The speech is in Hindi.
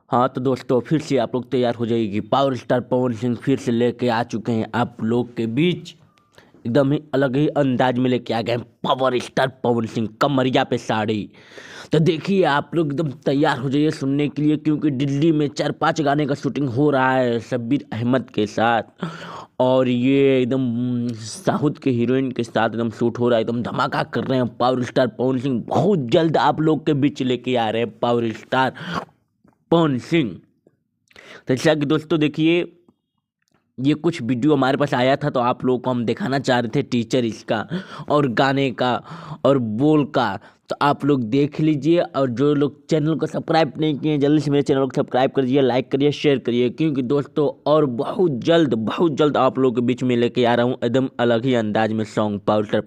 हाँ तो दोस्तों फिर से आप लोग तैयार हो जाइए। पावर स्टार पवन सिंह फिर से लेके आ चुके हैं आप लोग के बीच। एकदम ही अलग ही अंदाज में लेके आ गए हैं पावर स्टार पवन सिंह कमरिया पे साड़ी। तो देखिए आप लोग एकदम तैयार हो जाइए सुनने के लिए, क्योंकि दिल्ली में 4-5 गाने का शूटिंग हो रहा है शब्बीर अहमद के साथ। और ये एकदम साउथ के हीरोइन के साथ एकदम शूट हो रहा है, एकदम धमाका कर रहे हैं पावर स्टार पवन सिंह। बहुत जल्द आप लोग के बीच लेके आ रहे हैं पावर स्टार पवन सिंह। तो जैसा कि दोस्तों देखिए, ये कुछ वीडियो हमारे पास आया था तो आप लोगों को हम दिखाना चाह रहे थे, टीचर इसका और गाने का और बोल का। तो आप लोग देख लीजिए, और जो लोग चैनल को सब्सक्राइब नहीं किए हैं जल्दी से मेरे चैनल को सब्सक्राइब करिए, लाइक करिए, शेयर करिए, क्योंकि दोस्तों और बहुत जल्द आप लोगों के बीच में लेके आ रहा हूँ एकदम अलग ही अंदाज में सॉन्ग पावर स्टार